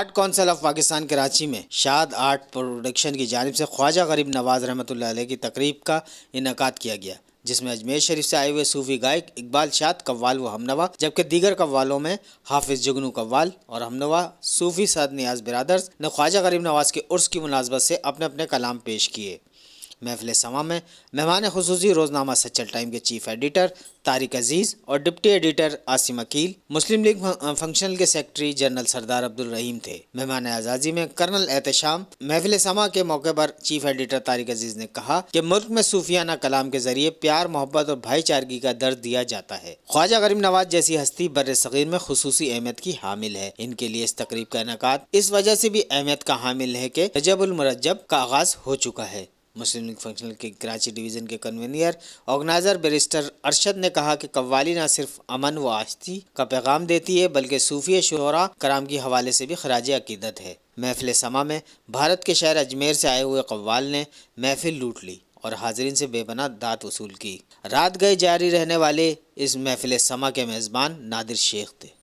Art council of Pakistan Karachi میں شاد art production کی جانب سے خواجہ غریب نواز رحمۃ اللہ علیہ کی تقریب کا انعقاد کیا گیا، جس میں اجمیر شریف سے آئے ہوئے صوفی گائک اقبال شاد قوال و ہمنوا، جبکہ دیگر قوالوں میں حافظ جگنو قوال اور ہمنوا صوفی سعد نیاز برادرز نے خواجہ غریب نواز کے عرس کی مناسبت سے اپنے اپنے کلام پیش کیے۔ محفل سما میں مہمان خصوصی روزنامہ سچل ٹائم کے چیف ایڈیٹر طارق عزیز اور ڈپٹی ایڈیٹر عاصم عقیل، مسلم لیگ فنکشنل کے سیکرٹری جنرل سردار عبدالرحیم تھے۔ مہمان اعزازی میں کرنل احتشام۔ محفل سما کے موقع پر چیف ایڈیٹر طارق عزیز نے کہا کہ ملک میں صوفیانہ کلام کے ذریعے پیار، محبت اور بھائی چارگی کا درس دیا جاتا ہے۔ خواجہ غریب نواز جیسی ہستی بر صغیر میں خصوصی اہمیت کی حامل ہے۔ ان کے لیے اس تقریب کا انعقاد اس وجہ سے بھی اہمیت کا حامل ہے کہ رجب المرجب کا آغاز ہو چکا ہے۔ مسلم لیگ فنکشنل کے کراچی ڈویژن کے کنوینر آرگنائزر بیرسٹر ارشد نے کہا کہ قوالی نہ صرف امن و آشتی کا پیغام دیتی ہے بلکہ صوفی شعراء کرام کے حوالے سے بھی خراج عقیدت ہے۔ محفل سما میں بھارت کے شہر اجمیر سے آئے ہوئے قوال نے محفل لوٹ لی اور حاضرین سے بے پناہ داد وصول کی۔ رات گئے جاری رہنے والے اس محفل سما کے میزبان نادر شیخ تھے۔